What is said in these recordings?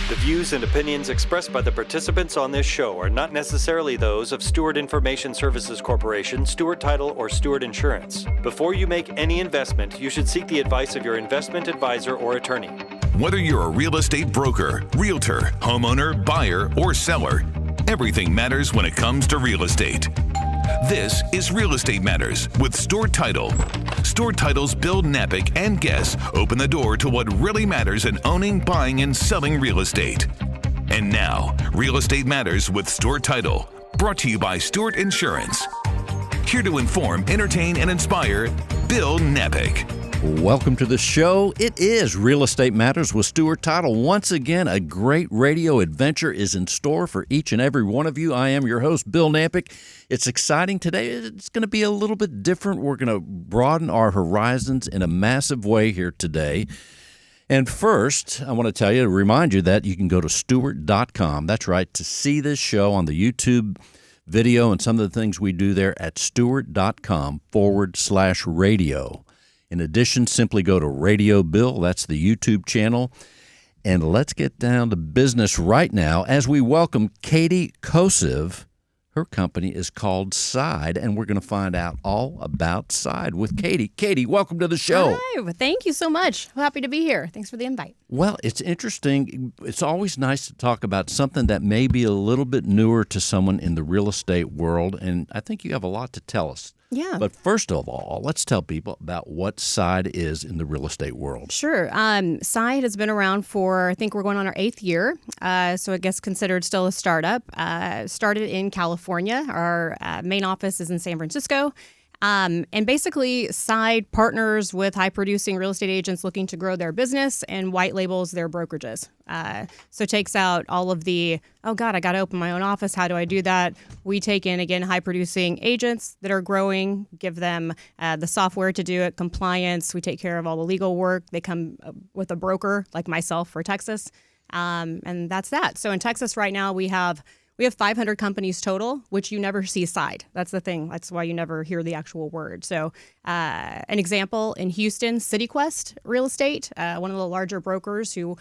The views and opinions expressed by the participants on this show are not necessarily those of Stewart Information Services Corporation, Stewart Title, or Stewart Insurance. Before you make any investment, you should seek the advice of your investment advisor or attorney. Whether you're a real estate broker, realtor, homeowner, buyer, or seller, everything matters when it comes to real estate. This is Real Estate Matters with Stewart Title. Stewart Title's Bill Knapik and guests open the door to what really matters in owning, buying, and selling real estate. And now, Real Estate Matters with Stewart Title, brought to you by Stewart Insurance. Here to inform, entertain, and inspire, Bill Knapik. Welcome to the show. It is Real Estate Matters with Stewart Title. Once again, a great radio adventure is in store for each and every one of you. I am your host, Bill Knapik. It's exciting today. It's going to be a little bit different. We're going to broaden our horizons in a massive way here today. And first, I want to remind you that you can go to Stewart.com. That's right, to see this show on the YouTube video and some of the things we do there at Stewart.com/radio. In addition, simply go to Radio Bill. That's the YouTube channel. And let's get down to business right now as we welcome Katie Kosiv. Her company is called Side, and we're going to find out all about Side with Katie. Katie, welcome to the show. Hi, well, thank you so much. Happy to be here. Thanks for the invite. Well, it's interesting. It's always nice to talk about something that may be a little bit newer to someone in the real estate world, and I think you have a lot to tell us. Yeah. But first of all, let's tell people about what Side is in the real estate world. Sure. Side has been around for, I think we're going on our 8th year. So I guess considered still a startup. Started in California. Our main office is in San Francisco. And basically, Side partners with high-producing real estate agents looking to grow their business and white labels their brokerages. So takes out all of the, oh, God, I got to open my own office. How do I do that? We take in, again, high-producing agents that are growing, give them the software to do it, compliance. We take care of all the legal work. They come with a broker like myself for Texas. And that's that. So in Texas right now, we have 500 companies total, which you never see Side. That's the thing. That's why you never hear the actual word. So an example, in Houston, CityQuest Real Estate, one of the larger brokers who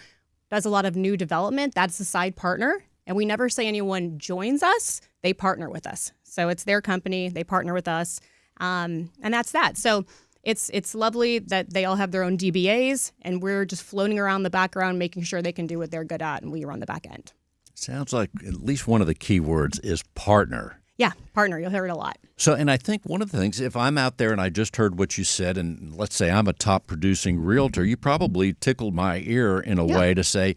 does a lot of new development, that's the Side partner. And we never say anyone joins us. They partner with us. So it's their company. They partner with us. And that's that. So it's lovely that they all have their own DBAs, and we're just floating around the background, making sure they can do what they're good at, and we run the back end. Sounds like at least one of the key words is partner. Yeah, partner. You'll hear it a lot. So, and I think one of the things, if I'm out there and I just heard what you said, and let's say I'm a top producing realtor, you probably tickled my ear in a way to say,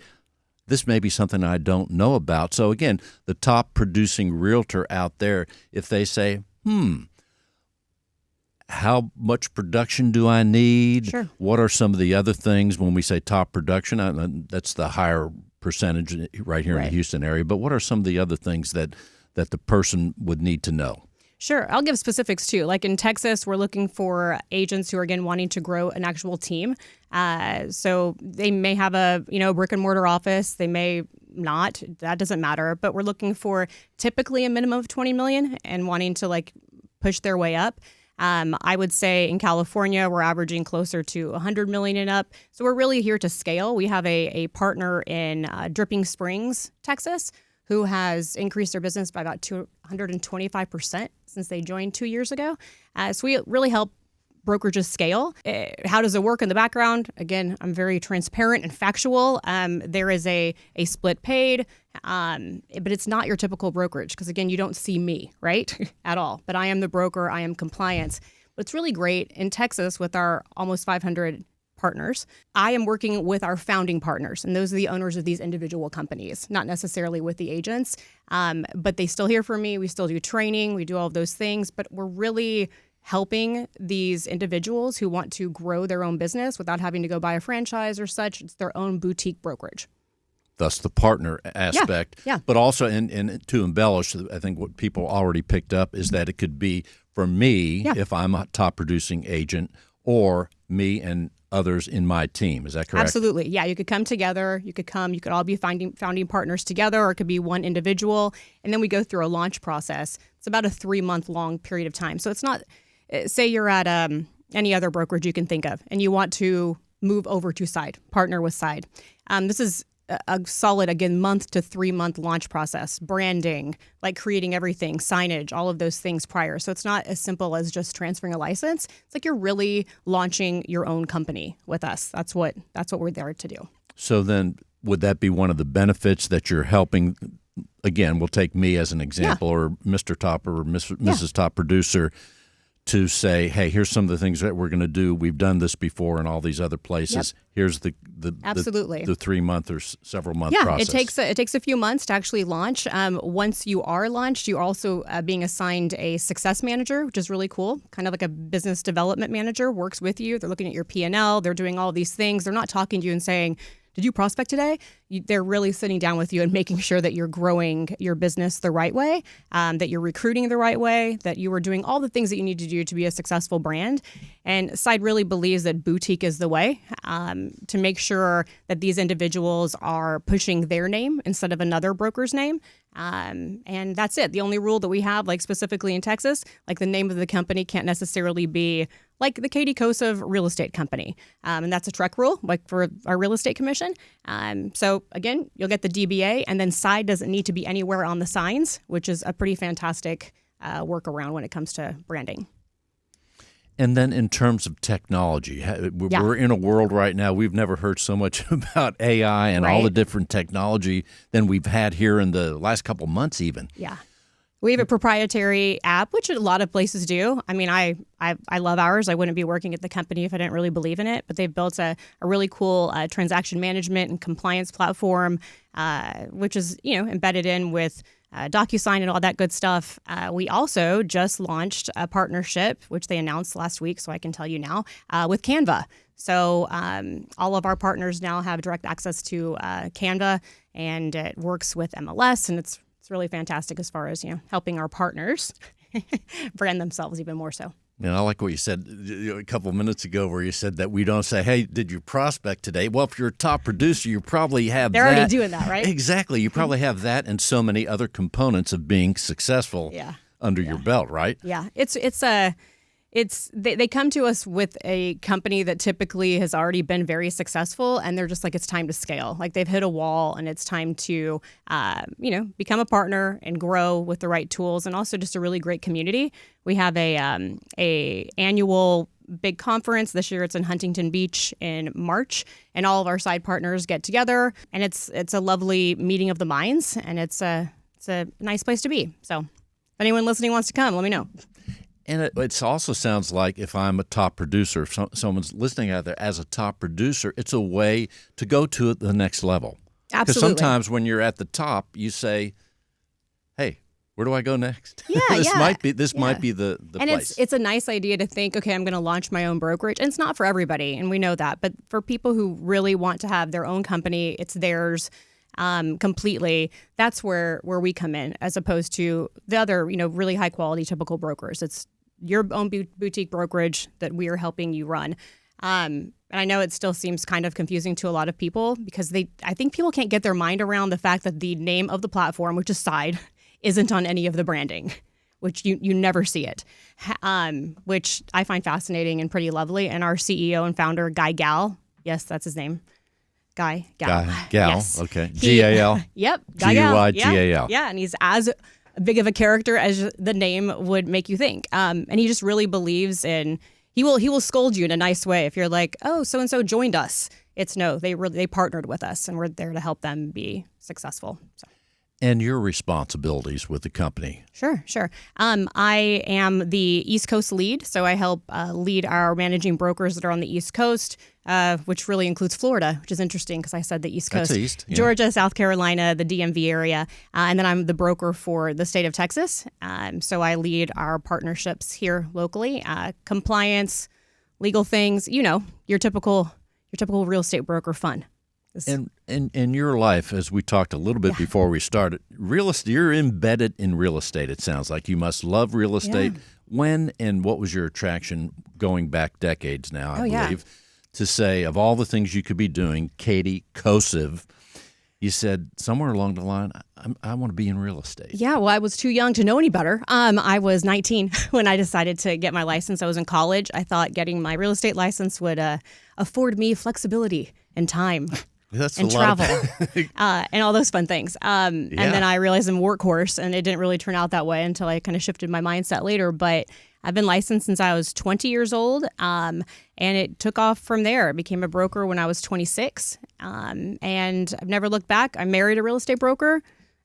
this may be something I don't know about. So again, the top producing realtor out there, if they say, how much production do I need? Sure. What are some of the other things when we say top production? That's the higher percentage right here in the Houston area. But what are some of the other things that the person would need to know? Sure. I'll give specifics too. Like in Texas, we're looking for agents who are, again, wanting to grow an actual team. So they may have a, brick and mortar office. They may not. That doesn't matter. But we're looking for typically a minimum of 20 million and wanting to push their way up. I would say in California, we're averaging closer to 100 million and up. So we're really here to scale. We have a partner in Dripping Springs, Texas, who has increased their business by about 225% since they joined 2 years ago. So we really help brokerages scale. How does it work in the background? Again, I'm very transparent and factual. There is a split paid, but it's not your typical brokerage because, again, you don't see me, right, at all. But I am the broker. I am compliance. But it's really great in Texas with our almost 500 partners. I am working with our founding partners, and those are the owners of these individual companies, not necessarily with the agents. But they still hear from me. We still do training. We do all of those things. But we're really helping these individuals who want to grow their own business without having to go buy a franchise or such. It's their own boutique brokerage. Thus the partner aspect. Yeah. But also, and to embellish, I think what people already picked up is that it could be for me if I'm a top producing agent, or me and others in my team. Is that correct? Absolutely. Yeah, you could come together. You could all be founding partners together, or it could be one individual. And then we go through a launch process. It's about a 3-month long period of time. So it's not, say you're at any other brokerage you can think of, and you want to move over to Side, partner with Side. This is a solid, again, month to 3 month launch process, branding, like creating everything, signage, all of those things prior. So it's not as simple as just transferring a license. It's like you're really launching your own company with us. That's what we're there to do. So then would that be one of the benefits that you're helping? Again, we'll take me as an example, or Mr. Top or Mrs. Top Producer, to say, hey, here's some of the things that we're going to do. We've done this before in all these other places. Yep. Here's the Absolutely. the 3 month or several month process. It takes a few months to actually launch. Once you are launched, you're also being assigned a success manager, which is really cool. Kind of like a business development manager works with you. They're looking at your P&L. They're doing all these things. They're not talking to you and saying, did you prospect today? They're really sitting down with you and making sure that you're growing your business the right way, that you're recruiting the right way, that you are doing all the things that you need to do to be a successful brand. And Side really believes that boutique is the way to make sure that these individuals are pushing their name instead of another broker's name. And that's it. The only rule that we have, like specifically in Texas, like the name of the company can't necessarily be like the Katie Kosov Real Estate Company. And that's a TREC rule, like for our real estate commission. So again, you'll get the DBA, and then Side doesn't need to be anywhere on the signs, which is a pretty fantastic workaround when it comes to branding. And then in terms of technology, we're in a world right now, we've never heard so much about AI and all the different technology than we've had here in the last couple months even. Yeah. We have a proprietary app, which a lot of places do. I mean, I love ours. I wouldn't be working at the company if I didn't really believe in it. But they've built a really cool transaction management and compliance platform, which is embedded in with DocuSign and all that good stuff. We also just launched a partnership, which they announced last week, so I can tell you now, with Canva. So all of our partners now have direct access to Canva, and it works with MLS, and it's really fantastic as far as helping our partners brand themselves even more so. And I like what you said a couple of minutes ago, where you said that we don't say, hey, did you prospect today? Well, if you're a top producer, you probably have They're already doing that, right? Exactly. You probably have that and so many other components of being successful under your belt, right? Yeah. They come to us with a company that typically has already been very successful, and they're just like, it's time to scale. Like they've hit a wall, and it's time to, become a partner and grow with the right tools, and also just a really great community. We have a annual big conference this year. It's in Huntington Beach in March, and all of our Side partners get together, and it's a lovely meeting of the minds, and it's a nice place to be. So, if anyone listening wants to come, let me know. And it also sounds like if I'm a top producer, if someone's listening out there as a top producer, it's a way to go to the next level. Absolutely. Because sometimes when you're at the top, you say, hey, where do I go next? Yeah, this might be the and place. It's a nice idea to think, okay, I'm going to launch my own brokerage. And it's not for everybody, and we know that. But for people who really want to have their own company, it's theirs completely. That's where we come in, as opposed to the other, really high quality typical brokers. It's your own boutique brokerage that we are helping you run. And I know it still seems kind of confusing to a lot of people, because I think people can't get their mind around the fact that the name of the platform, which is Side, isn't on any of the branding, which you never see it, which I find fascinating and pretty lovely. And our CEO and founder, Guy Gal, yes, that's his name. Gal. Yes. Okay. G-A-L? Yep. Guy Gal. G-U-Y-G-A-L. Yeah, and he's as big of a character as the name would make you think. And he just really believes in, he will scold you in a nice way if you're like, oh, so-and-so joined us. It's no, they partnered with us, and we're there to help them be successful. So. And your responsibilities with the company. Sure. I am the East Coast lead, so I help lead our managing brokers that are on the East Coast, which really includes Florida, which is interesting because I said the East Coast. That's East. Yeah. Georgia, South Carolina, the DMV area, and then I'm the broker for the state of Texas. So I lead our partnerships here locally, compliance, legal things, your typical real estate broker fun. And in your life, as we talked a little bit before we started, real estate, you're embedded in real estate, it sounds like. You must love real estate. Yeah. When and what was your attraction going back decades now, I believe, to say, of all the things you could be doing, Katie Kosov, you said somewhere along the line, I want to be in real estate. Yeah, well, I was too young to know any better. I was 19 when I decided to get my license. I was in college. I thought getting my real estate license would afford me flexibility and time. That's and a lot travel and all those fun things. And then I realized I'm a workhorse, and it didn't really turn out that way until I kind of shifted my mindset later. But I've been licensed since I was 20 years old, and it took off from there. I became a broker when I was 26, and I've never looked back. I married a real estate broker.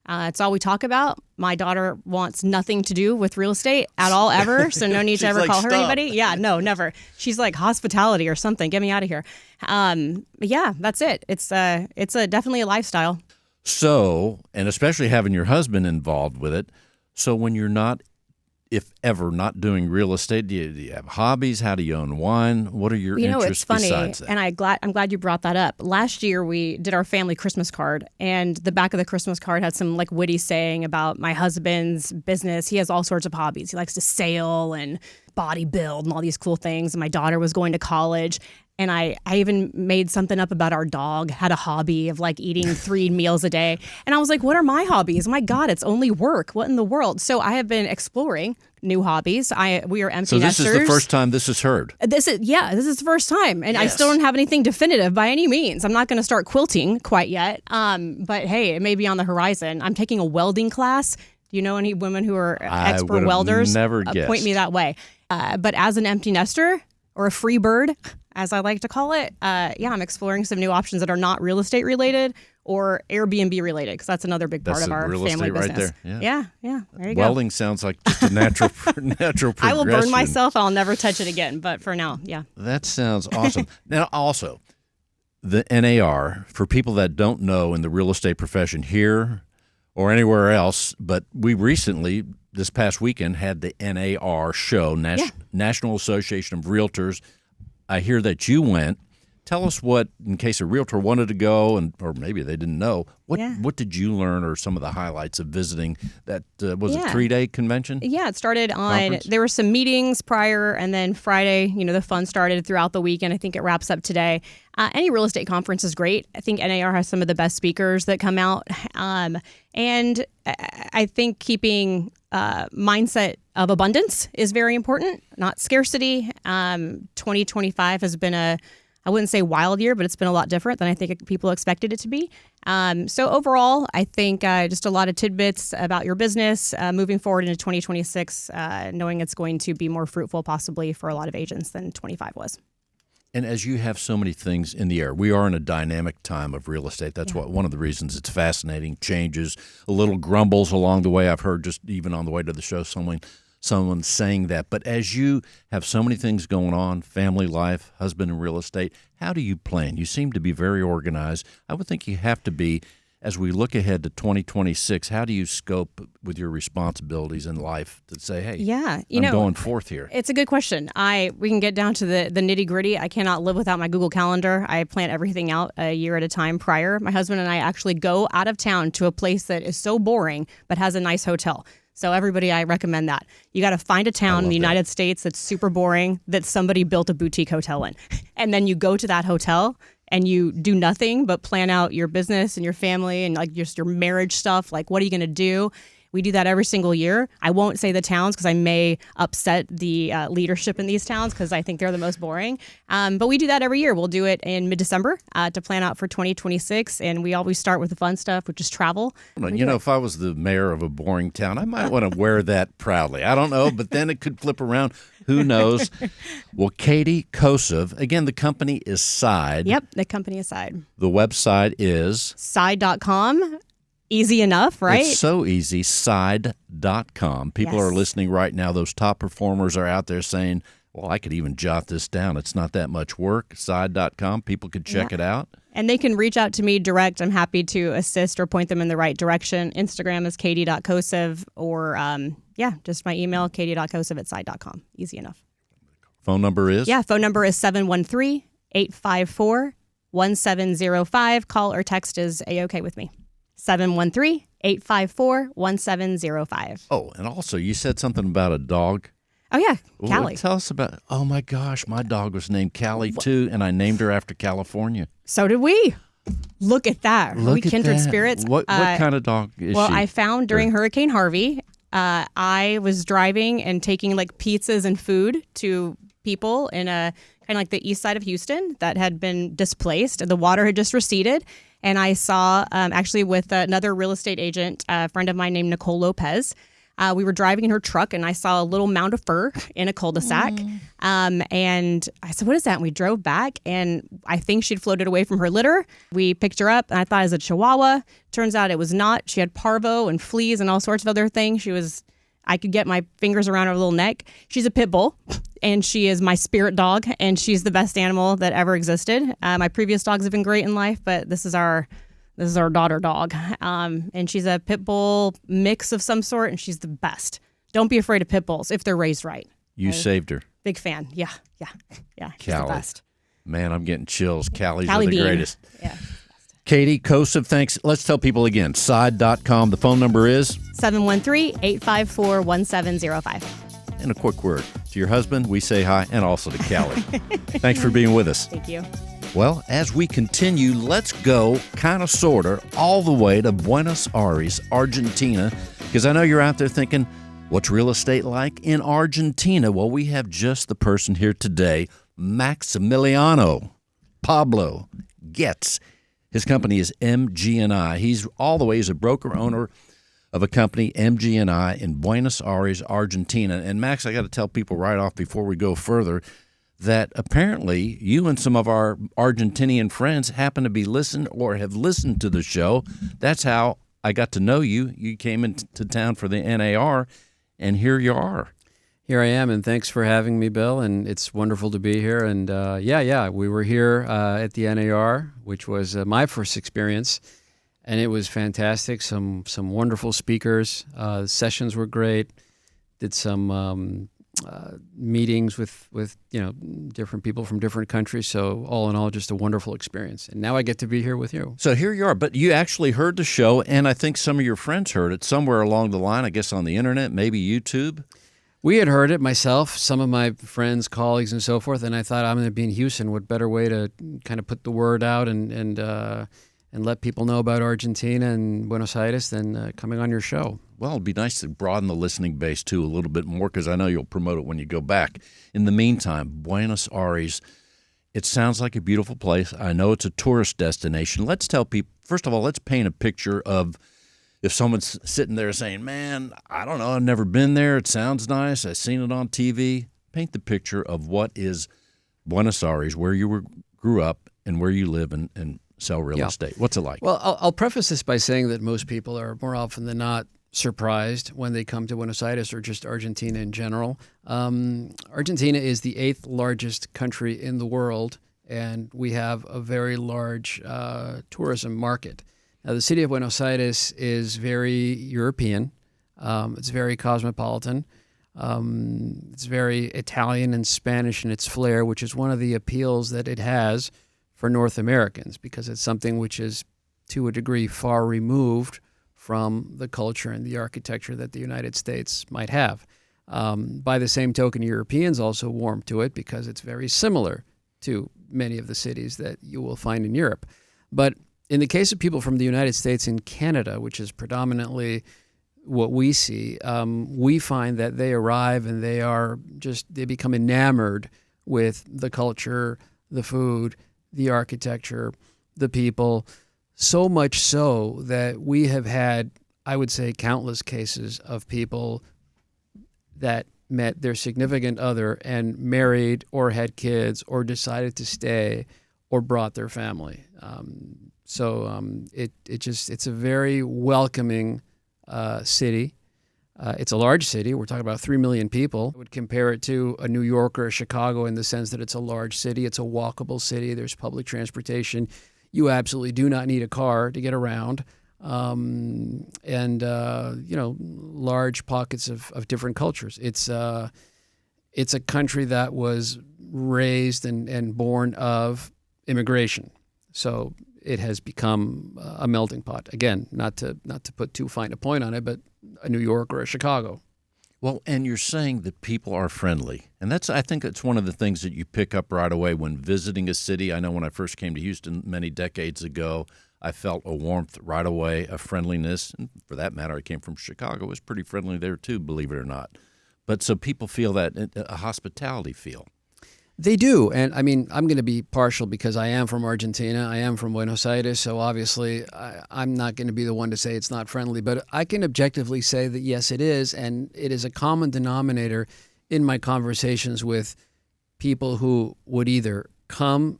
It's all we talk about. My daughter wants nothing to do with real estate at all, ever. So no need to ever call her anybody. Yeah, no, never. She's like hospitality or something. Get me out of here. But yeah, that's it. It's definitely a lifestyle. So, and especially having your husband involved with it. So when you're not, if ever, not doing real estate, do you have hobbies? How do you unwind? What are your interests it's funny, besides that? And I'm glad you brought that up. Last year we did our family Christmas card, and the back of the Christmas card had some like witty saying about my husband's business. He has all sorts of hobbies. He likes to sail and bodybuild and all these cool things. And my daughter was going to college. And I even made something up about our dog had a hobby of like eating 3 meals a day. And I was like, what are my hobbies? My God, it's only work. What in the world? So I have been exploring new hobbies. We are empty nesters. So this is the first time this is heard? This is the first time. And I still don't have anything definitive by any means. I'm not going to start quilting quite yet. But hey, it may be on the horizon. I'm taking a welding class. Do you know any women who are expert welders? Never guessed. Point me that way. But as an empty nester or a free bird, as I like to call it, I'm exploring some new options that are not real estate related or Airbnb related, because that's another big part of our real family estate business. Right there. Yeah. There you go. Welding sounds like just a natural progression. I will burn myself. I'll never touch it again. But for now, yeah. That sounds awesome. Now, also, the NAR, for people that don't know in the real estate profession here or anywhere else, but we recently, this past weekend, had the NAR show, National Association of Realtors. I hear that you went. Tell us what, in case a realtor wanted to go, or maybe they didn't know, what did you learn, or some of the highlights of visiting that, was it 3-day convention? Yeah, it started there were some meetings prior, and then Friday, the fun started throughout the weekend. I think it wraps up today. Any real estate conference is great. I think NAR has some of the best speakers that come out. And I think keeping mindset of abundance is very important, not scarcity. 2025 has been I wouldn't say wild year, but it's been a lot different than I think people expected it to be. So overall, I think just a lot of tidbits about your business moving forward into 2026, knowing it's going to be more fruitful possibly for a lot of agents than 25 was. And as you have so many things in the air, we are in a dynamic time of real estate. That's one of the reasons it's fascinating. Changes, a little grumbles along the way. I've heard just even on the way to the show someone saying that. But as you have so many things going on, family life, husband in real estate, how do you plan? You seem to be very organized. I would think you have to be. As we look ahead to 2026, how do you scope with your responsibilities in life to say, hey, I'm going forth here? It's a good question. We can get down to the nitty gritty. I cannot live without my Google Calendar. I plan everything out a year at a time prior. My husband and I actually go out of town to a place that is so boring but has a nice hotel. So everybody, I recommend that. You got to find a town in the United States that's super boring that somebody built a boutique hotel in. And then you go to that hotel and you do nothing but plan out your business and your family and like just your marriage stuff. Like, what are you going to do? We do that every single year. I won't say the towns because I may upset the leadership in these towns because I think they're the most boring. But we do that every year. We'll do it in mid-December to plan out for 2026. And we always start with the fun stuff, which is travel. If I was the mayor of a boring town, I might want to wear that proudly. I don't know, but then it could flip around. Who knows? Well, Katie Kosov, again, the company is Side. Yep, the company is Side. The website is? Side.com. Easy enough, right? It's so easy, side.com. People are listening right now. Those top performers are out there saying, well, I could even jot this down. It's not that much work. Side.com. People could check it out. And they can reach out to me direct. I'm happy to assist or point them in the right direction. Instagram is katie.kosov or, just my email, katie.kosov@side.com. Easy enough. Phone number is? Yeah, phone number is 713-854-1705. Call or text is A-OK with me. 713-854-1705. Oh, and also you said something about a dog. Oh, yeah, Callie. Well, tell us about, oh my gosh, my dog was named Callie too, and I named her after California. So did we. Look at that. Look at kindred that. spirits. What kind of dog is she? Well, I found during Hurricane Harvey, I was driving and taking like pizzas and food to people in a kind of like the east side of Houston that had been displaced. The water had just receded. And I saw, actually with another real estate agent, a friend of mine named Nicole Lopez, we were driving in her truck and I saw a little mound of fur in a cul-de-sac. And I said, what is that? And we drove back and I think she'd floated away from her litter. We picked her up and I thought it was a Chihuahua. Turns out it was not. She had parvo and fleas and all sorts of other things. I could get my fingers around her little neck. She's a pit bull and she is my spirit dog and she's the best animal that ever existed. My previous dogs have been great in life, but this is our daughter dog. And she's a pit bull mix of some sort, and she's the best. Don't be afraid of pit bulls if they're raised right. You saved her. Big fan. Yeah. She's Callie. the best. Man, I'm getting chills. Callie's Callie are the Bean. greatest. Yeah. Katie Kosov, thanks. Let's tell people again. Side.com. The phone number is 713-854-1705. And a quick word to your husband. We say hi, and also to Callie. Thanks for being with us. Thank you. Well, as we continue, let's go kind of, sort of, all the way to Buenos Aires, Argentina, because I know you're out there thinking, what's real estate like in Argentina? Well, we have just the person here today, Maximiliano Pablo Getz. His company is MG&I. He's a broker owner of a company, MG&I, in Buenos Aires, Argentina. And Max, I got to tell people right off before we go further that apparently you and some of our Argentinian friends happen to be listened or have listened to the show. That's how I got to know you. You came into town for the NAR, and here you are. Here I am, and thanks for having me, Bill, and it's wonderful to be here. And we were here at the NAR, which was my first experience, and it was fantastic. Some wonderful speakers. Sessions were great. Did some meetings with different people from different countries. So all in all, just a wonderful experience. And now I get to be here with you. So here you are. But you actually heard the show, and I think some of your friends heard it somewhere along the line, I guess on the internet, maybe YouTube. We had heard it myself, some of my friends, colleagues, and so forth, and I thought, I'm going to be in Houston. What better way to kind of put the word out and let people know about Argentina and Buenos Aires than coming on your show? Well, it'd be nice to broaden the listening base, too, a little bit more, because I know you'll promote it when you go back. In the meantime, Buenos Aires, it sounds like a beautiful place. I know it's a tourist destination. Let's tell people, first of all, let's paint a picture of if someone's sitting there saying, man, I don't know, I've never been there. It sounds nice. I've seen it on TV. Paint the picture of what is Buenos Aires, where you grew up and where you live and sell real estate. What's it like? Well, I'll preface this by saying that most people are more often than not surprised when they come to Buenos Aires or just Argentina in general. Argentina is the 8th largest country in the world, and we have a very large tourism market. Now, the city of Buenos Aires is very European. It's very cosmopolitan. It's very Italian and Spanish in its flair, which is one of the appeals that it has for North Americans, because it's something which is, to a degree, far removed from the culture and the architecture that the United States might have. By the same token, Europeans also warm to it because it's very similar to many of the cities that you will find in Europe. But in the case of people from the United States and Canada, which is predominantly what we see, we find that they arrive and they become enamored with the culture, the food, the architecture, the people, so much so that we have had, I would say, countless cases of people that met their significant other and married or had kids or decided to stay or brought their family. It's a very welcoming city. It's a large city. We're talking about 3 million people. I would compare it to a New York or a Chicago in the sense that it's a large city. It's a walkable city. There's public transportation. You absolutely do not need a car to get around. Large pockets of different cultures. It's a country that was raised and born of immigration. So it has become a melting pot. Again, not to put too fine a point on it, but a New York or a Chicago. Well, and you're saying that people are friendly. And I think that's one of the things that you pick up right away when visiting a city. I know when I first came to Houston many decades ago, I felt a warmth right away, a friendliness. And for that matter, I came from Chicago. It was pretty friendly there too, believe it or not. But so people feel that, a hospitality feel. They do. And I mean, I'm going to be partial because I am from Argentina. I am from Buenos Aires. So obviously, I'm not going to be the one to say it's not friendly. But I can objectively say that, yes, it is. And it is a common denominator in my conversations with people who would either come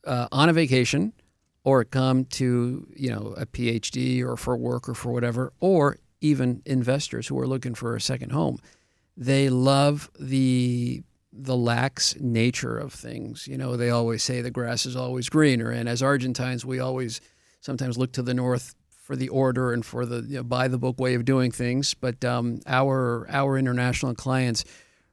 on a vacation or come to, a PhD or for work or for whatever, or even investors who are looking for a second home. They love the lax nature of things. They always say the grass is always greener. And as Argentines, we always sometimes look to the north for the order and for the by the book way of doing things. But our international clients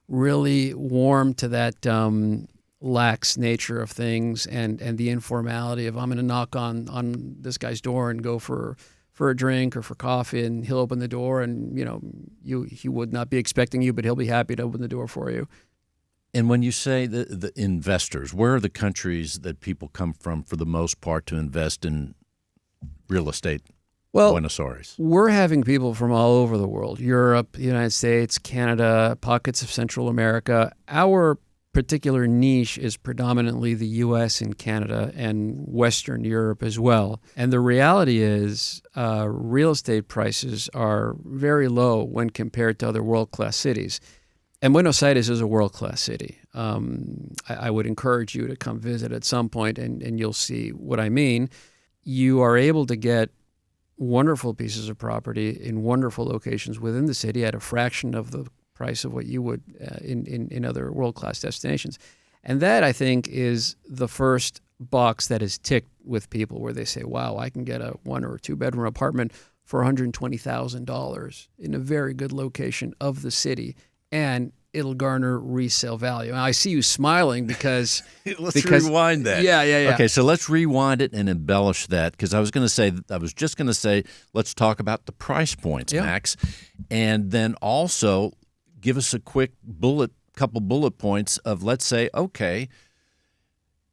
really warm to that lax nature of things and the informality of I'm going to knock on this guy's door and go for a drink or for coffee, and he'll open the door, and he would not be expecting you, but he'll be happy to open the door for you. And when you say the investors, where are the countries that people come from for the most part to invest in real estate? Well, Buenos Aires. We're having people from all over the world: Europe, the United States, Canada, pockets of Central America. Our particular niche is predominantly the U.S. and Canada and Western Europe as well. And the reality is real estate prices are very low when compared to other world-class cities. And Buenos Aires is a world-class city. I would encourage you to come visit at some point, and you'll see what I mean. You are able to get wonderful pieces of property in wonderful locations within the city at a fraction of the price of what you would in other world-class destinations. And that, I think, is the first box that is ticked with people where they say, wow, I can get a 1 or 2 bedroom apartment for $120,000 in a very good location of the city, and it'll garner resale value. And I see you smiling because Let's rewind that. Yeah. Okay, so let's rewind it and embellish that, because I was just going to say, let's talk about the price points, Max, and then also give us a quick couple bullet points of, let's say, okay,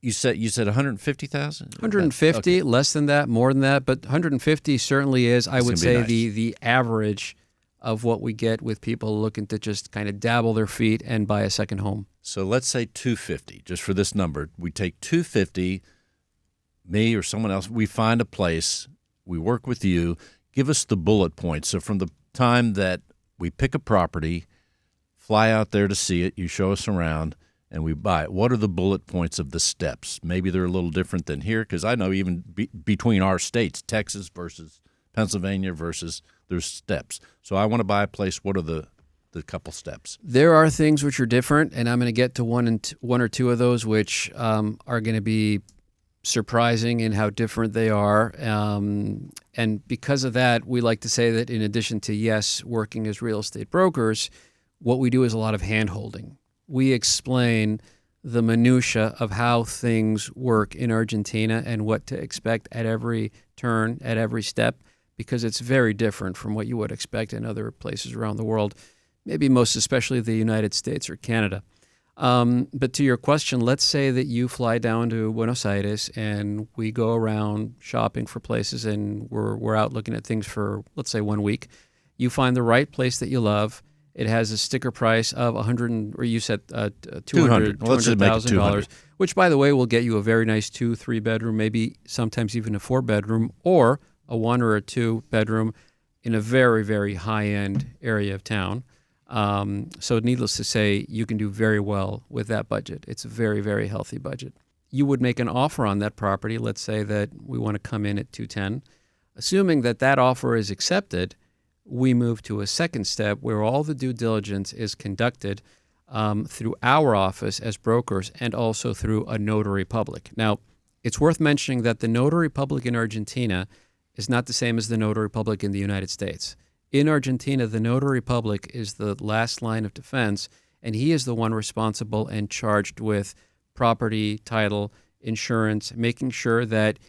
you said 150,000? 150, okay. Less than that, more than that, but 150 certainly is, I would say, nice. the average of what we get with people looking to just kind of dabble their feet and buy a second home. So let's say 250, just for this number. We take 250, me or someone else, we find a place, we work with you, give us the bullet points. So from the time that we pick a property, fly out there to see it, you show us around, and we buy it. What are the bullet points of the steps? Maybe they're a little different than here, because I know even between our states, Texas versus Pennsylvania versus, there's steps. So I want to buy a place. What are the couple steps? There are things which are different, and I'm going to get to one or two of those which are going to be surprising in how different they are. And because of that, we like to say that in addition to, yes, working as real estate brokers, what we do is a lot of hand-holding. We explain the minutia of how things work in Argentina and what to expect at every turn, at every step, because it's very different from what you would expect in other places around the world, maybe most especially the United States or Canada. But to your question, let's say that you fly down to Buenos Aires and we go around shopping for places, and we're out looking at things for, let's say, 1 week. You find the right place that you love. It has a sticker price of $200,000, Let's just make it $200,000, which, by the way, will get you a very nice 2-3 bedroom, maybe sometimes even a 4 bedroom, or a 1 or a 2 bedroom in a very, very high end area of town. So needless to say, you can do very well with that budget. It's a very, very healthy budget. You would make an offer on that property. Let's say that we want to come in at $210,000. Assuming that offer is accepted, we move to a second step where all the due diligence is conducted through our office as brokers and also through a notary public. Now, it's worth mentioning that the notary public in Argentina is not the same as the notary public in the United States. In Argentina, the notary public is the last line of defense, and he is the one responsible and charged with property, title, insurance, making sure that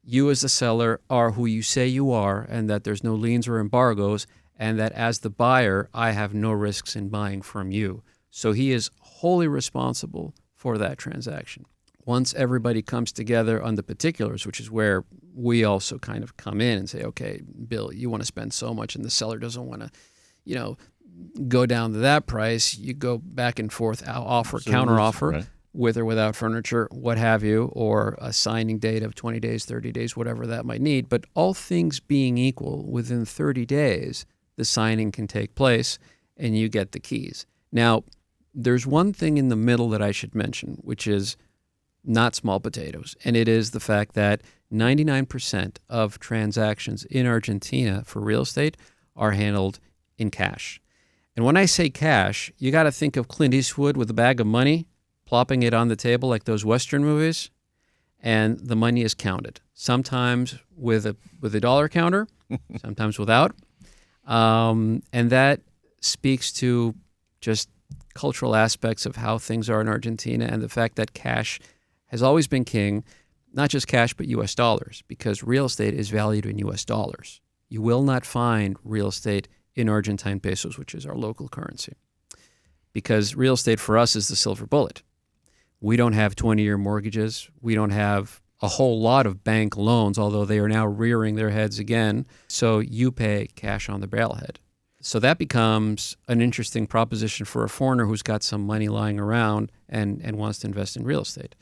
you as the seller are who you say you are, and that there's no liens or embargoes, and that as the buyer, I have no risks in buying from you. So he is wholly responsible for that transaction. Once everybody comes together on the particulars, which is where we also kind of come in and say, okay, Bill, you want to spend so much, and the seller doesn't want to, go down to that price. You go back and forth, offer, counter offer. Right. with or without furniture, what have you, or a signing date of 20 days, 30 days, whatever that might need. But all things being equal, within 30 days, the signing can take place and you get the keys. Now, there's one thing in the middle that I should mention, which is not small potatoes, and it is the fact that 99% of transactions in Argentina for real estate are handled in cash. And when I say cash, you got to think of Clint Eastwood with a bag of money, plopping it on the table like those Western movies, and the money is counted. Sometimes with a dollar counter, sometimes without. And that speaks to just cultural aspects of how things are in Argentina and the fact that cash has always been king, not just cash, but U.S. dollars, because real estate is valued in U.S. dollars. You will not find real estate in Argentine pesos, which is our local currency, because real estate for us is the silver bullet. We don't have 20-year mortgages. We don't have a whole lot of bank loans, although they are now rearing their heads again. So you pay cash on the barrelhead. So that becomes an interesting proposition for a foreigner who's got some money lying around and wants to invest in real estate.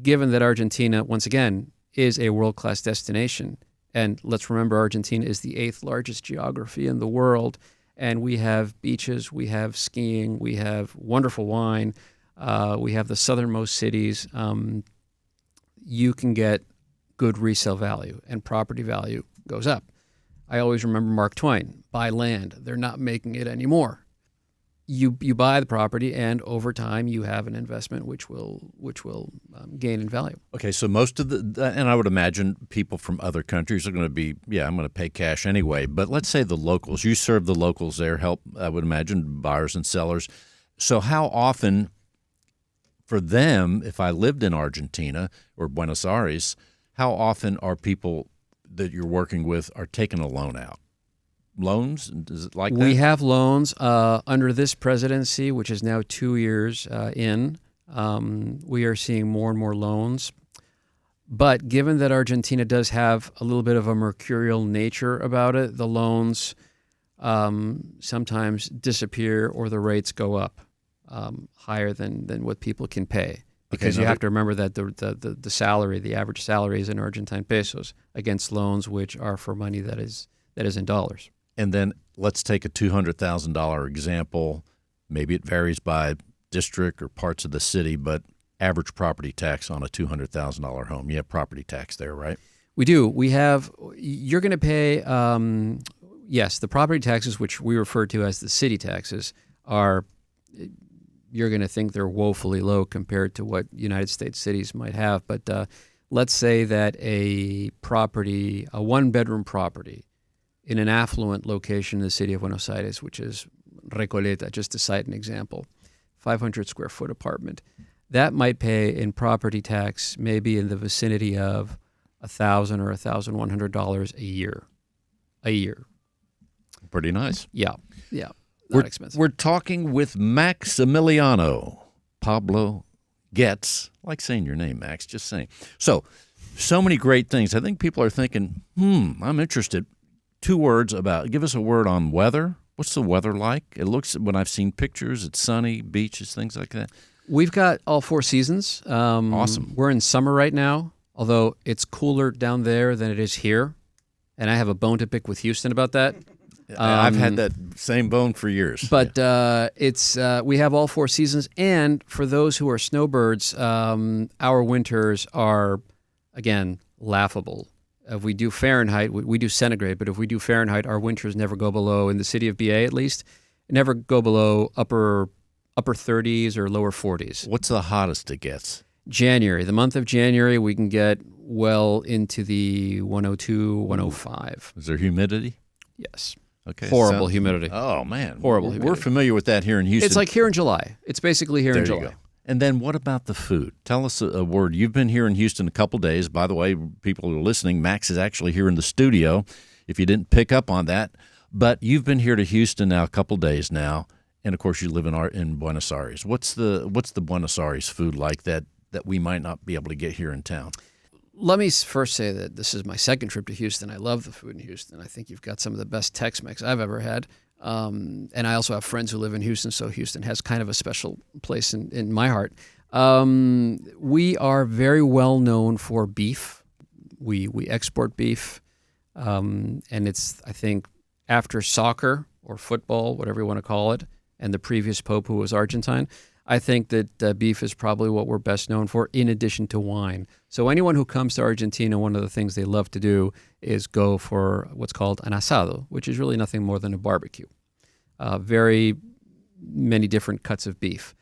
Given that Argentina, once again, is a world-class destination, and let's remember Argentina is the 8th largest geography in the world, and we have beaches, we have skiing, we have wonderful wine, we have the southernmost cities. You can get good resale value, and property value goes up. I always remember Mark Twain, buy land. They're not making it anymore. You buy the property, and over time you have an investment which will gain in value. Okay, so most of and I would imagine people from other countries are going to be, I'm going to pay cash anyway. But let's say the locals, you serve the locals there, help, I would imagine, buyers and sellers. So how often for them, if I lived in Argentina or Buenos Aires, how often are people that you're working with are taking a loan out? Loans? Is it like that? We have loans under this presidency, which is now 2 years in. We are seeing more and more loans. But given that Argentina does have a little bit of a mercurial nature about it, the loans sometimes disappear or the rates go up higher than what people can pay. Because you have to remember that the salary, the average salary is in Argentine pesos against loans which are for money that is in dollars. And then let's take a $200,000 example. Maybe it varies by district or parts of the city, but average property tax on a $200,000 home. You have property tax there, right? We do. You're going to pay, yes, the property taxes, which we refer to as the city taxes, you're going to think they're woefully low compared to what United States cities might have. But let's say that a one-bedroom property in an affluent location in the city of Buenos Aires, which is Recoleta, just to cite an example, 500-square-foot apartment, that might pay in property tax maybe in the vicinity of $1,000 or $1,100 a year. A year. Pretty nice. Yeah. Not expensive. We're talking with Maximiliano Pablo Getz. I like saying your name, Max, just saying. So many great things. I think people are thinking, I'm interested. 2 words give us a word on weather. What's the weather like? It looks, when I've seen pictures, it's sunny, beaches, things like that. We've got all 4 seasons. Awesome. We're in summer right now, although it's cooler down there than it is here. And I have a bone to pick with Houston about that. I've had that same bone for years. But we have all 4 seasons. And for those who are snowbirds, our winters are, again, laughable. If we do Fahrenheit, we do centigrade, but if we do Fahrenheit, our winters never go below, in the city of BA at least, never go below upper 30s or lower 40s. What's the hottest it gets? January. The month of January, we can get well into the 102, 105. Is there humidity? Yes. Okay. Horrible humidity. Oh, man. Horrible humidity. We're familiar with that here in Houston. It's like here in July. It's basically here in July. You go. And then what about the food? Tell us a word. You've been here in Houston a couple days. By the way, people who are listening, Max is actually here in the studio, if you didn't pick up on that. But you've been here to Houston now a couple days now, and, of course, you live in Buenos Aires. What's the Buenos Aires food like that we might not be able to get here in town? Let me first say that this is my second trip to Houston. I love the food in Houston. I think you've got some of the best Tex-Mex I've ever had. And I also have friends who live in Houston, so Houston has kind of a special place in my heart. We are very well known for beef. We export beef, and it's, I think, after soccer or football, whatever you want to call it, and the previous pope who was Argentine, I think that beef is probably what we're best known for, in addition to wine. So anyone who comes to Argentina, one of the things they love to do is go for what's called an asado, which is really nothing more than a barbecue. Very many different cuts of beef.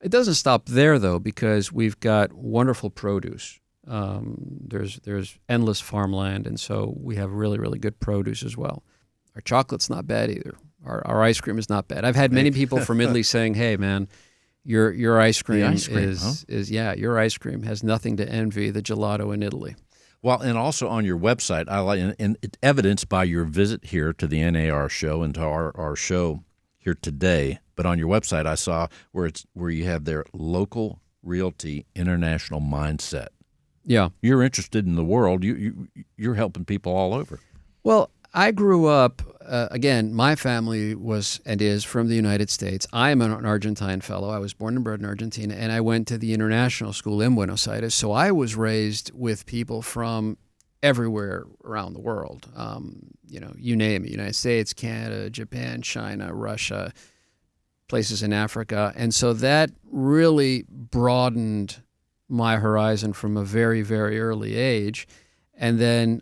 It doesn't stop there, though, because we've got wonderful produce. There's endless farmland, and so we have really, really good produce as well. Our chocolate's not bad either. Our ice cream is not bad. I've had many people from Italy saying, "Hey, man, your ice cream, your ice cream has nothing to envy the gelato in Italy." Well, and also on your website, I like, and it's evidenced by your visit here to the NAR show and to our show here today. But on your website, I saw where you have their local realty international mindset. Yeah, you're interested in the world. You're helping people all over. Well, I grew up, again, my family was and is from the United States. I am an Argentine fellow. I was born and bred in Argentina, and I went to the international school in Buenos Aires. So I was raised with people from everywhere around the world. You name it, United States, Canada, Japan, China, Russia, places in Africa. And so that really broadened my horizon from a very, very early age. And then,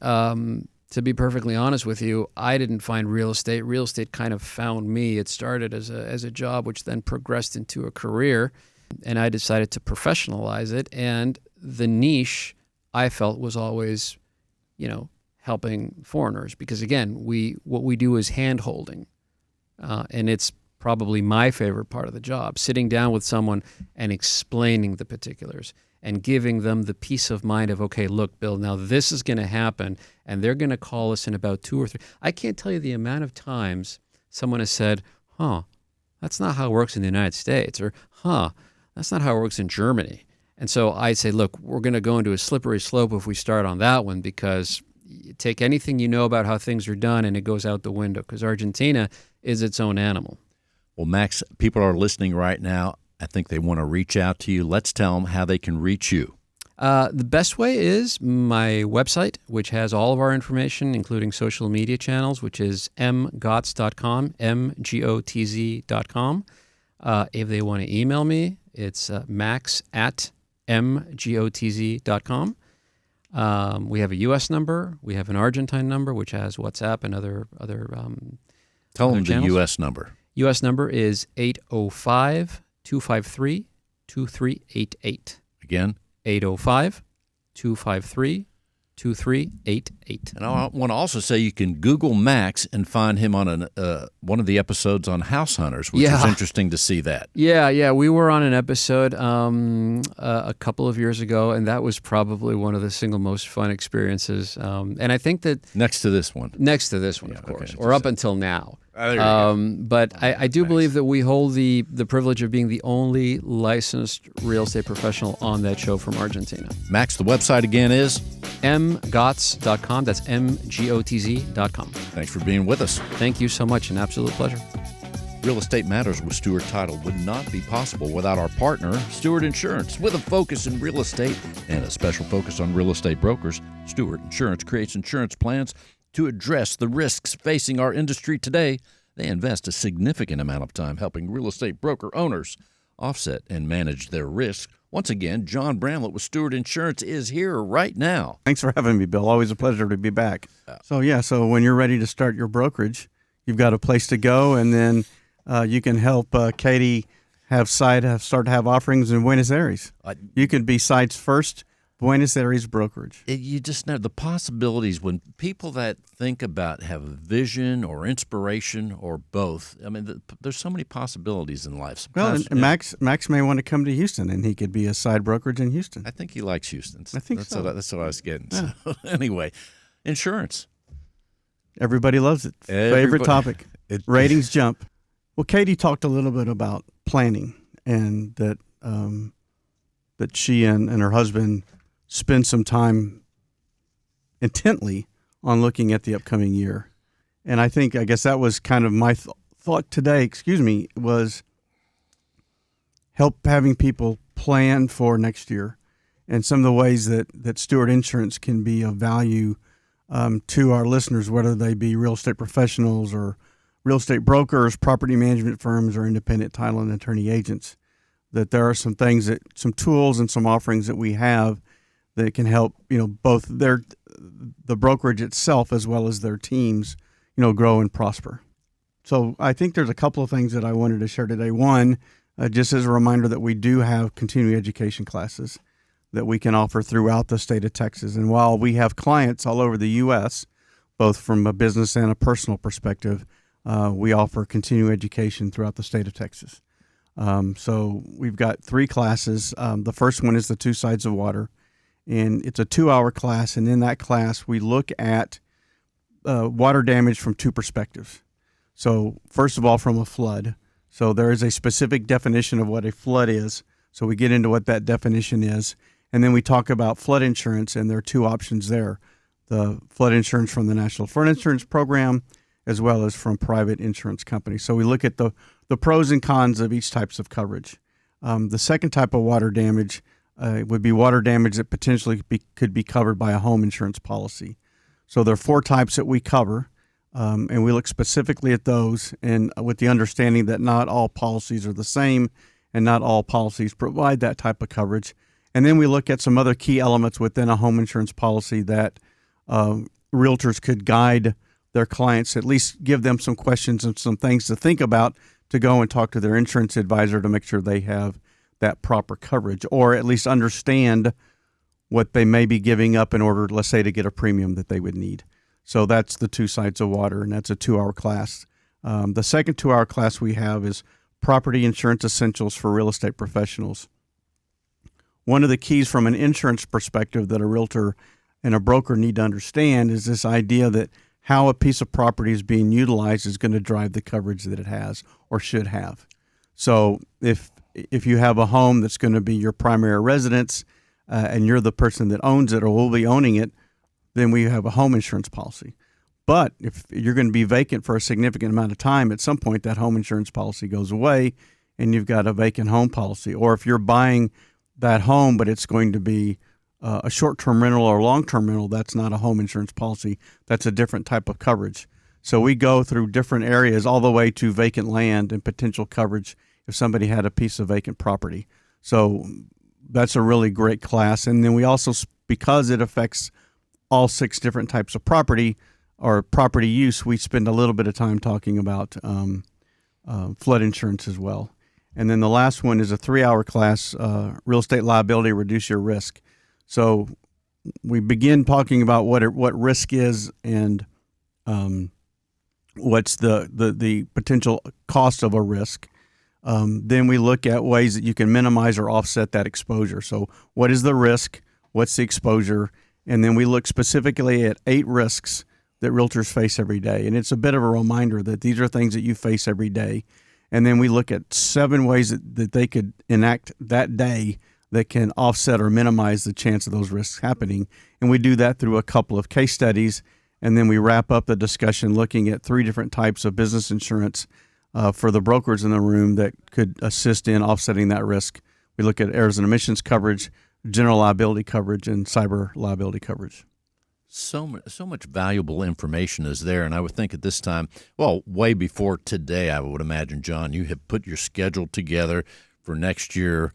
to be perfectly honest with you, I didn't find real estate. Real estate kind of found me. It started as a job, which then progressed into a career, and I decided to professionalize it. And the niche I felt was always, helping foreigners, because again, what we do is hand holding, and it's probably my favorite part of the job, sitting down with someone and explaining the particulars and giving them the peace of mind of, okay, look, Bill, now this is going to happen, and they're going to call us in about 2 or 3. I can't tell you the amount of times someone has said, that's not how it works in the United States, or, that's not how it works in Germany. And so I say, look, we're going to go into a slippery slope if we start on that one, because you take anything you know about how things are done and it goes out the window, because Argentina is its own animal. Well, Max, people are listening right now. I think they want to reach out to you. Let's tell them how they can reach you. The best way is my website, which has all of our information, including social media channels, which is mgotz.com, mgotz.com. If they want to email me, it's max@mgotz.com. We have a U.S. number. We have an Argentine number, which has WhatsApp and other Tell them channels. the U.S. number. U.S. number is 805-253-2388. Again? 805-253-2388. And I want to also say you can Google Max and find him on one of the episodes on House Hunters, which was interesting to see that. Yeah. We were on an episode a couple of years ago, and that was probably one of the single most fun experiences. And I think that Next to this one, of course, or up until now. There you go. But I do believe that we hold the privilege of being the only licensed real estate professional on that show from Argentina. Max, the website again is mgotz.com. That's mgotz.com. Thanks for being with us. Thank you so much. An absolute pleasure. Real Estate Matters with Stewart Title would not be possible without our partner, Stewart Insurance. With a focus in real estate and a special focus on real estate brokers, Stewart Insurance creates insurance plans to address the risks facing our industry today. They invest a significant amount of time helping real estate broker owners offset and manage their risk. Once again, John Bramlett with Stewart Insurance is here right now. Thanks for having me, Bill. Always a pleasure to be back. So when you're ready to start your brokerage, you've got a place to go, and then you can help Katie start to have offerings in Buenos Aires. You could be site's first Buenos Aires brokerage. You just know the possibilities when people that think about have a vision or inspiration or both. I mean, there's so many possibilities in life. Sometimes, and Max may want to come to Houston, and he could be a side brokerage in Houston. I think he likes Houston. I think so. That's what I was getting. Yeah. So, anyway, insurance. Everybody loves it. Favorite topic. Ratings jump. Well, Katie talked a little bit about planning, and that she and her husband spend some time intently on looking at the upcoming year. And I guess that was kind of my thought today, was help having people plan for next year, and some of the ways that Stewart Insurance can be of value to our listeners, whether they be real estate professionals or real estate brokers, property management firms, or independent title and attorney agents. That there are some things some tools and some offerings that we have that can help, both the brokerage itself as well as their teams, grow and prosper. So I think there's a couple of things that I wanted to share today. One, just as a reminder that we do have continuing education classes that we can offer throughout the state of Texas. And while we have clients all over the U.S., both from a business and a personal perspective, we offer continuing education throughout the state of Texas. So we've got 3 classes. The first one is the 2 Sides of Water, and it's a 2-hour class. And in that class, we look at water damage from 2 perspectives. So first of all, from a flood. So there is a specific definition of what a flood is. So we get into what that definition is. And then we talk about flood insurance, and there are 2 options there. The flood insurance from the National Flood Insurance Program, as well as from private insurance companies. So we look at the pros and cons of each types of coverage. The second type of water damage would be water damage that potentially could be covered by a home insurance policy. So there are 4 types that we cover. And we look specifically at those, and with the understanding that not all policies are the same and not all policies provide that type of coverage. And then we look at some other key elements within a home insurance policy that realtors could guide their clients, at least give them some questions and some things to think about to go and talk to their insurance advisor to make sure they have that proper coverage, or at least understand what they may be giving up in order, let's say, to get a premium that they would need. So that's the 2 Sides of Water, and that's a 2-hour class. The second 2-hour class we have is Property Insurance Essentials for Real Estate Professionals. One of the keys from an insurance perspective that a realtor and a broker need to understand is this idea that how a piece of property is being utilized is going to drive the coverage that it has or should have. So if you have a home that's going to be your primary residence and you're the person that owns it or will be owning it, then we have a home insurance policy. But if you're going to be vacant for a significant amount of time, at some point that home insurance policy goes away and you've got a vacant home policy. Or if you're buying that home, but it's going to be a short-term rental or long-term rental, that's not a home insurance policy. That's a different type of coverage. So we go through different areas all the way to vacant land and potential coverage if somebody had a piece of vacant property. So that's a really great class. And then we also, because it affects all 6 different types of property or property use, we spend a little bit of time talking about flood insurance as well. And then the last one is a 3-hour class, Real Estate Liability, Reduce Your Risk. So we begin talking about what risk is and what's the potential cost of a risk. Then we look at ways that you can minimize or offset that exposure. So what is the risk? What's the exposure? And then we look specifically at 8 risks that realtors face every day. And it's a bit of a reminder that these are things that you face every day. And then we look at 7 ways that they could enact that day that can offset or minimize the chance of those risks happening. And we do that through a couple of case studies. And then we wrap up the discussion looking at 3 different types of business insurance for the brokers in the room that could assist in offsetting that risk. We look at errors and omissions coverage, general liability coverage, and cyber liability coverage. So much valuable information is there, and I would think at this time, well, way before today, I would imagine, John, you have put your schedule together for next year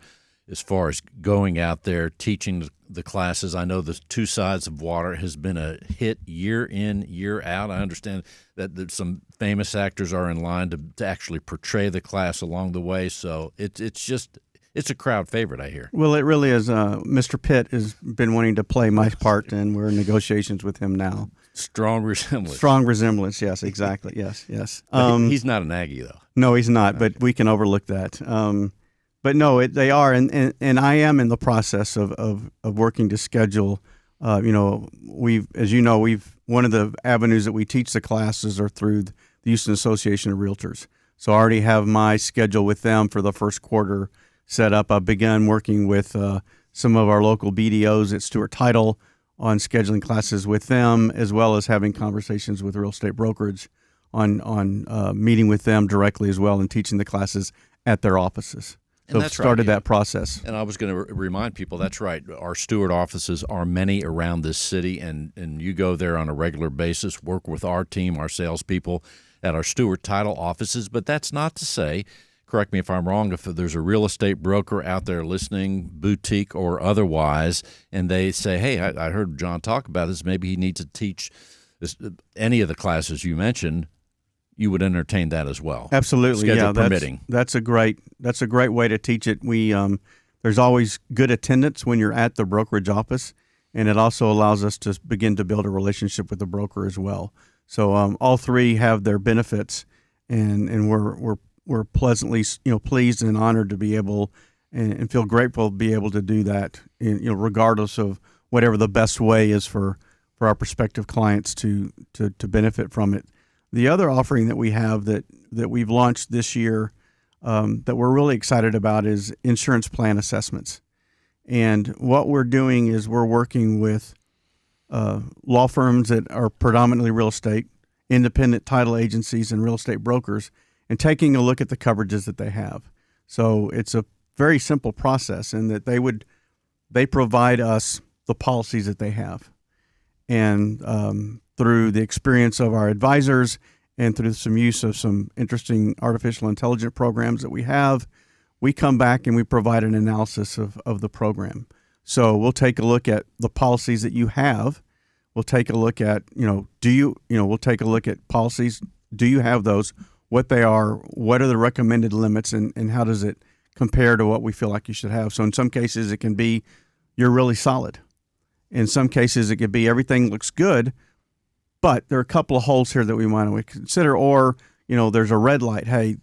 as far as going out there, teaching the classes. I know the 2 Sides of Water has been a hit year in, year out. I understand that some famous actors are in line to actually portray the class along the way, so it's a crowd favorite, I hear. Well, it really is. Mr. Pitt has been wanting to play my part, and we're in negotiations with him now. Strong resemblance. Strong resemblance, yes, exactly. Yes. He's not an Aggie, though. No, he's not, but we can overlook that. But no, they are, and I am in the process of working to schedule. We've one of the avenues that we teach the classes are through the Houston Association of Realtors. So I already have my schedule with them for the first quarter set up. I've begun working with some of our local BDOs at Stewart Title on scheduling classes with them, as well as having conversations with real estate brokerage on meeting with them directly as well and teaching the classes at their offices. And So that's started right. that process. And I was going to remind people, that's right. Our Stewart offices are many around this city, and you go there on a regular basis, work with our team, our salespeople at our Stewart Title offices. But that's not to say, correct me if I'm wrong, if there's a real estate broker out there listening, boutique or otherwise, and they say, hey, I heard John talk about this, maybe he needs to teach this, any of the classes you mentioned, you would entertain that as well. Absolutely, Schedule yeah. permitting. That's a great way to teach it. There's always good attendance when you're at the brokerage office, and it also allows us to begin to build a relationship with the broker as well. So all three have their benefits, and we're pleasantly pleased and honored to be able and feel grateful to be able to do that. Regardless of whatever the best way is for our prospective clients to benefit from it. The other offering that we have that we've launched this year that we're really excited about is insurance plan assessments. And what we're doing is we're working with law firms that are predominantly real estate, independent title agencies, and real estate brokers, and taking a look at the coverages that they have. So it's a very simple process in that they provide us the policies that they have. And through the experience of our advisors and through some use of some interesting artificial intelligence programs that we have, we come back and we provide an analysis of the program. So we'll take a look at the policies that you have. We'll take a look at, we'll take a look at policies. Do you have those? What they are? What are the recommended limits? And how does it compare to what we feel like you should have? So in some cases, it can be you're really solid. In some cases, it could be everything looks good, but there are a couple of holes here that we want to consider, or, there's a red light. Hey,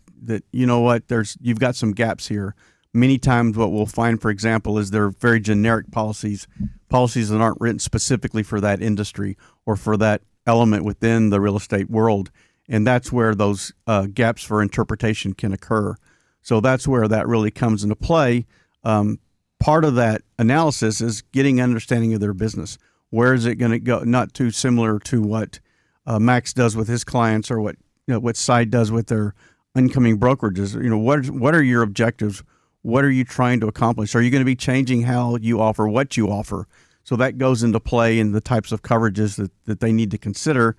you've got some gaps here. Many times what we'll find, for example, is they're very generic policies that aren't written specifically for that industry or for that element within the real estate world. And that's where those gaps for interpretation can occur. So that's where that really comes into play. Part of that analysis is getting understanding of their business. Where is it going to go? Not too similar to what Max does with his clients or what Side does with their incoming brokerages. What are your objectives? What are you trying to accomplish? Are you going to be changing how you offer, what you offer? So that goes into play in the types of coverages that they need to consider.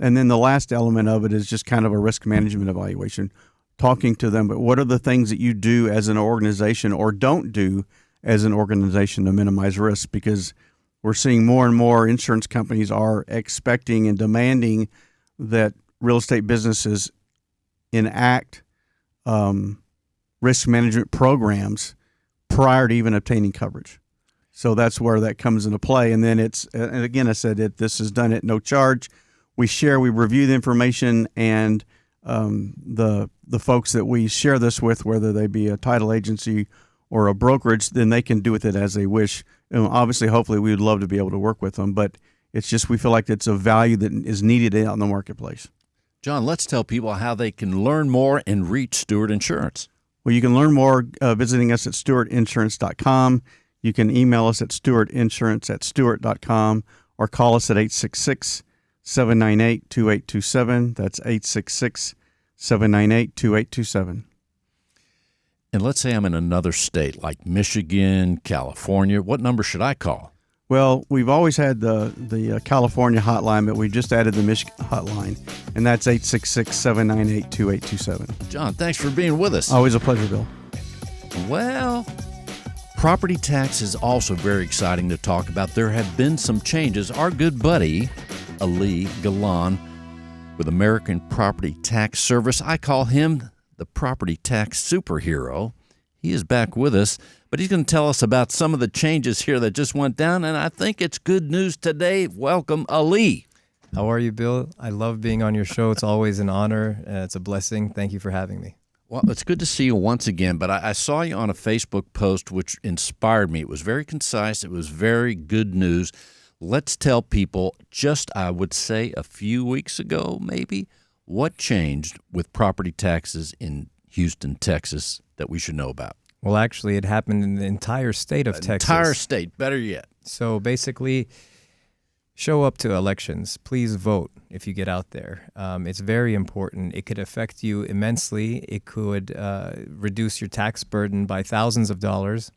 And then the last element of it is just kind of a risk management evaluation, talking to them. But what are the things that you do as an organization or don't do as an organization to minimize risk? Because we're seeing more and more insurance companies are expecting and demanding that real estate businesses enact risk management programs prior to even obtaining coverage. So that's where that comes into play. And then and again, I said this is done at no charge. We review the information, and the folks that we share this with, whether they be a title agency or a brokerage, then they can do with it as they wish. Obviously, hopefully, we would love to be able to work with them, but it's just we feel like it's a value that is needed out in the marketplace. John, let's tell people how they can learn more and reach Stewart Insurance. Well, you can learn more visiting us at stewartinsurance.com. You can email us at stewartinsurance@stewart.com or call us at 866-798-2827. That's 866-798-2827. And let's say I'm in another state like Michigan, California. What number should I call? Well, we've always had the California hotline, but we just added the Michigan hotline, and that's 866-798-2827. John, thanks for being with us. Always a pleasure, Bill. Well, property tax is also very exciting to talk about. There have been some changes. Our good buddy, Ali Galan, with American Property Tax Service, I call him the property tax superhero. He is back with us, but he's going to tell us about some of the changes here that just went down, and I think it's good news today. Welcome, Ali. How are you, Bill? I love being on your show. It's always an honor. It's a blessing. Thank you for having me. Well, it's good to see you once again, but I saw you on a Facebook post which inspired me. It was very concise. It was very good news. Let's tell people just, I would say, a few weeks ago, maybe, what changed with property taxes in Houston, Texas, that we should know about. Well, actually, it happened in the entire state of Texas. Entire state, better yet. So basically, show up to elections. Please vote if you get out there. It's very important. It could affect you immensely. It could reduce your tax burden by thousands of dollars.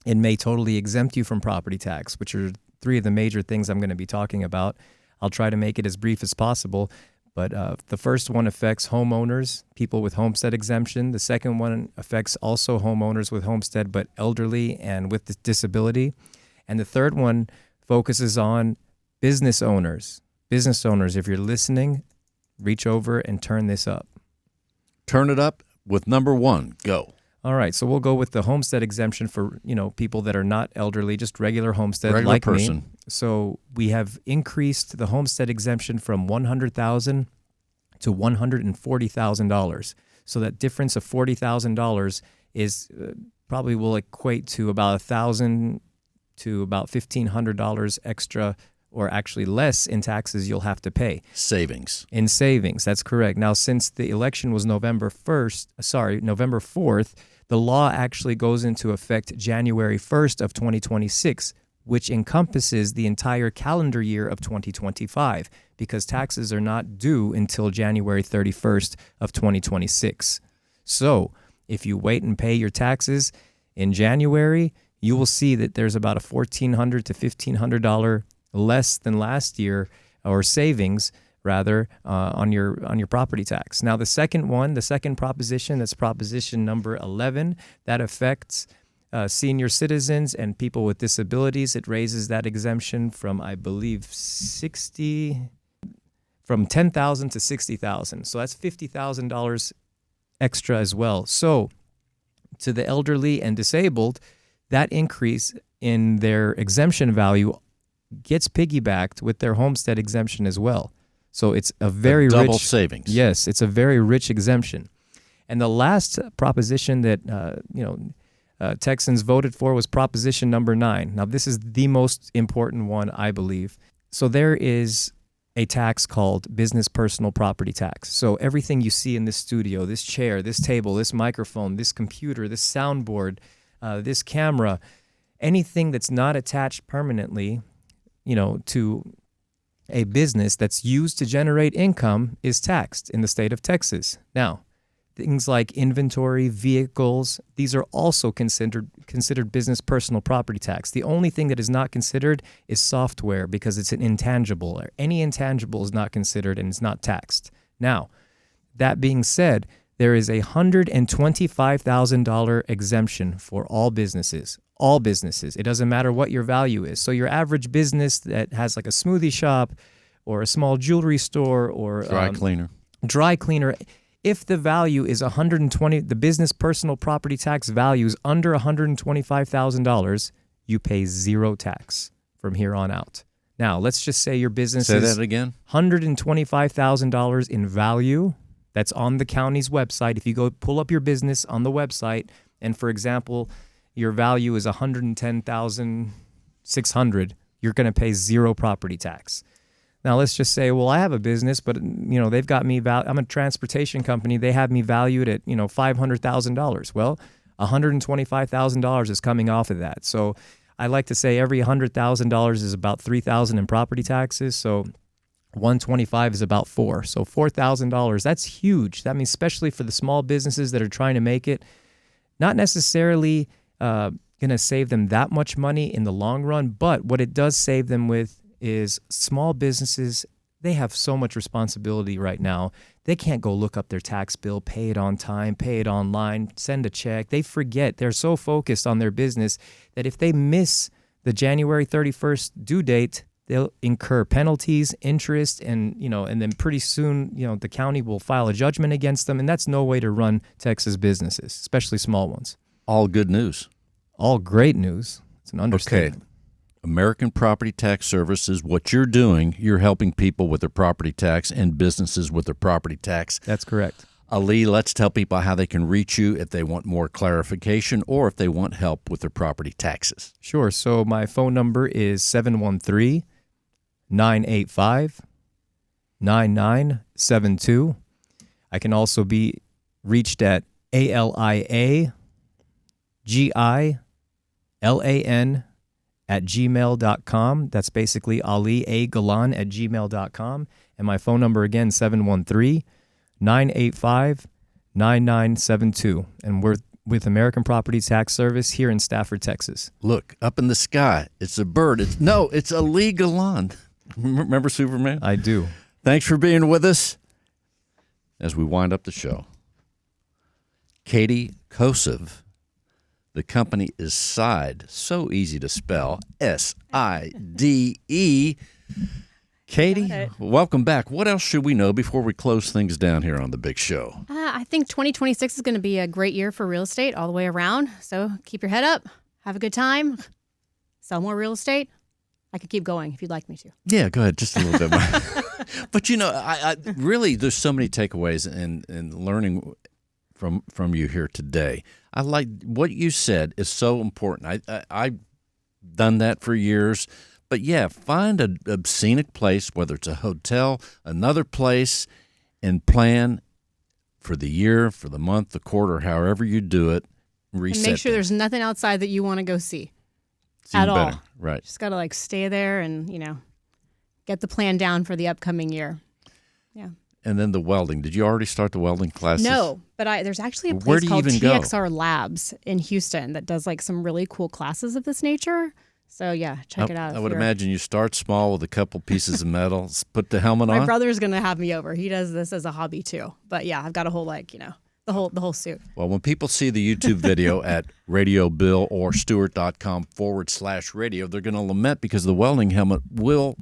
It may totally exempt you from property tax, which are three of the major things I'm going to be talking about. I'll try to make it as brief as possible. But the first one affects homeowners, people with homestead exemption. The second one affects also homeowners with homestead, but elderly and with disability. And the third one focuses on business owners. Business owners, if you're listening, reach over and turn this up. Turn it up with number 1. Go. All right, so we'll go with the homestead exemption for, people that are not elderly, just regular homestead Regular like person. me. So we have increased the homestead exemption from $100,000 to $140,000. So that difference of $40,000 is probably will equate to about $1,000 to about $1,500 extra, or actually less in taxes you'll have to pay. Savings. In savings, that's correct. Now, since the election was November 4th, the law actually goes into effect January 1st of 2026, which encompasses the entire calendar year of 2025, because taxes are not due until January 31st of 2026. So if you wait and pay your taxes in January, you will see that there's about a $1,400 to $1,500 less than last year, or savings rather, on your property tax. Now, the second proposition, that's proposition number 11, that affects senior citizens and people with disabilities. It raises that exemption from, I believe, from $10,000 to $60,000. So that's $50,000 extra as well. So to the elderly and disabled, that increase in their exemption value gets piggybacked with their homestead exemption as well. So it's a very double rich savings. Yes, it's a very rich exemption. And the last proposition that Texans voted for was proposition number 9. Now, this is the most important one, I believe. So there is a tax called business personal property tax. So everything you see in this studio, this chair, this table, this microphone, this computer, this soundboard, this camera, anything that's not attached permanently, to a business that's used to generate income is taxed in the state of Texas. Now, things like inventory, vehicles, these are also considered business personal property tax. The only thing that is not considered is software, because it's an intangible. Any intangible is not considered and is not taxed. Now, that being said, there is a $125,000 exemption for all businesses. All businesses. It doesn't matter what your value is. So your average business that has like a smoothie shop or a small jewelry store or Dry cleaner. If the value is the business personal property tax value is under $125,000, you pay zero tax from here on out. Now, let's just say your business Say is that again. $125,000 in value. That's on the county's website. If you go pull up your business on the website, and for example, your value is $110,600, you're going to pay zero property tax. Now, let's just say, well, I have a business, but they've got me I'm a transportation company. They have me valued at $500,000. Well, $125,000 is coming off of that. So I like to say every $100,000 is about $3,000 in property taxes. So 125 is about $4,000. So $4,000, that's huge. That means especially for the small businesses that are trying to make it, not necessarily going to save them that much money in the long run, but what it does save them with is small businesses, they have so much responsibility right now. They can't go look up their tax bill, pay it on time, pay it online, send a check. They forget. They're so focused on their business that if they miss the January 31st due date, they'll incur penalties, interest, and then pretty soon, the county will file a judgment against them, and that's no way to run Texas businesses, especially small ones. All good news. All great news. It's an understatement. Okay. American Property Tax Service is what you're doing. You're helping people with their property tax and businesses with their property tax. That's correct. Ali, let's tell people how they can reach you if they want more clarification or if they want help with their property taxes. Sure. So my phone number is 713-985-9972. I can also be reached at ALIAGILAN ali@gmail.com. That's basically aliagalan@gmail.com. And my phone number again, 713-985-9972. And we're with American Property Tax Service here in Stafford, Texas. Look, up in the sky. It's a bird. It's Ali Galan. Remember Superman? I do. Thanks for being with us as we wind up the show. Katie Kosov. The company is Side. So easy to spell. S-I-D-E. Katie, welcome back. What else should we know before we close things down here on the big show? I think 2026 is going to be a great year for real estate all the way around. So keep your head up. Have a good time. Sell more real estate. I could keep going if you'd like me to. Yeah, go ahead. Just a little bit more. But, I really, there's so many takeaways in learning from you here today. I like what you said is so important. I've done that for years. But, yeah, find a scenic place, whether it's a hotel, another place, and plan for the year, for the month, the quarter, however you do it. Reset. And make sure there's nothing outside that you want to go see It's even at all. better. Right. Just got to, stay there and, get the plan down for the upcoming year. Yeah. And then the welding. Did you already start the welding classes? No, but there's actually a Where place do you called even go? TXR Labs in Houston that does, some really cool classes of this nature. So, yeah, check it out. I would imagine you start small with a couple pieces of metal, put the helmet on. My brother's going to have me over. He does this as a hobby, too. But, yeah, I've got a whole, the whole suit. Well, when people see the YouTube video at Radio Bill or Stewart.com/radio, they're going to lament because the welding helmet will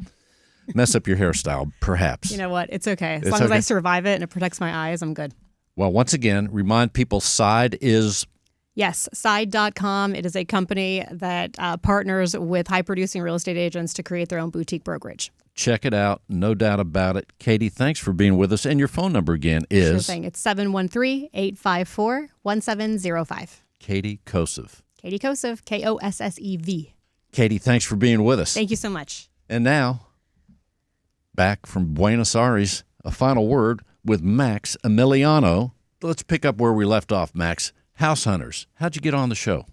mess up your hairstyle, perhaps. You know what? It's okay. As long as I survive it and it protects my eyes, I'm good. Well, once again, remind people Side is... Yes, Side.com. It is a company that partners with high-producing real estate agents to create their own boutique brokerage. Check it out. No doubt about it. Katie, thanks for being with us. And your phone number again is... Sure thing. It's 713-854-1705. Katie Kosov. Katie Kosov, K-O-S-S-E-V. Katie, thanks for being with us. Thank you so much. And now, back from Buenos Aires, a final word with Max Emiliano. Let's pick up where we left off, Max. House Hunters. How'd you get on the show?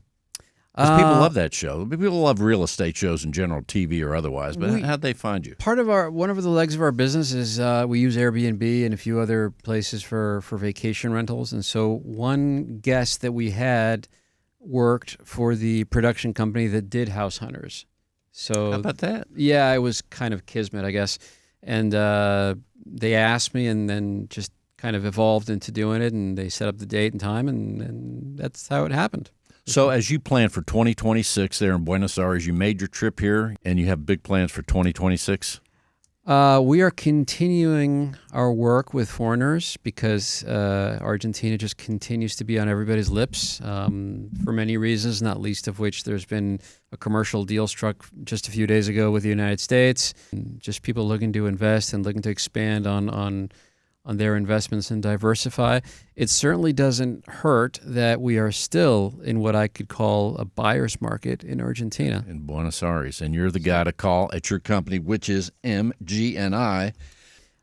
Because people love that show. People love real estate shows in general, TV or otherwise. But how'd they find you? One of the legs of our business is we use Airbnb and a few other places for vacation rentals. And so one guest that we had worked for the production company that did House Hunters. So How about that? Yeah, it was kind of kismet, I guess. And they asked me, and then just kind of evolved into doing it, and they set up the date and time, and that's how it happened. So as you plan for 2026 there in Buenos Aires, you made your trip here, and you have big plans for 2026? We are continuing our work with foreigners because Argentina just continues to be on everybody's lips for many reasons, not least of which there's been a commercial deal struck just a few days ago with the United States. Just people looking to invest and looking to expand on their investments and diversify. It certainly doesn't hurt that we are still in what I could call a buyer's market in Argentina. In Buenos Aires. And you're the guy to call at your company, which is MGNI.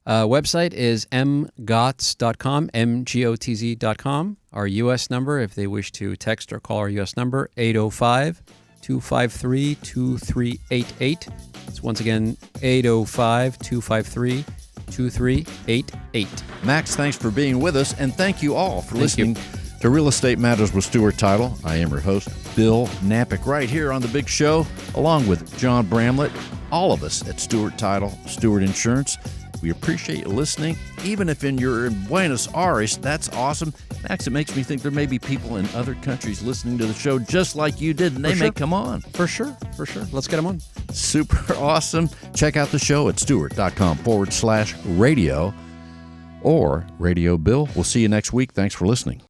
Website is mgotz.com, mgotz.com. Our U.S. number, if they wish to text or call our U.S. number, 805-253-2388. It's once again 805-253-2388. Max, thanks for being with us, and thank you all for listening to Real Estate Matters with Stewart Title. I am your host, Bill Knapik, right here on The Big Show, along with John Bramlett, all of us at Stewart Title, Stewart Insurance. We appreciate you listening, even if you're in Buenos Aires. That's awesome. Max, it makes me think there may be people in other countries listening to the show just like you did, and they may come on. For sure. Let's get them on. Super awesome. Check out the show at stewart.com/radio or Radio Bill. We'll see you next week. Thanks for listening.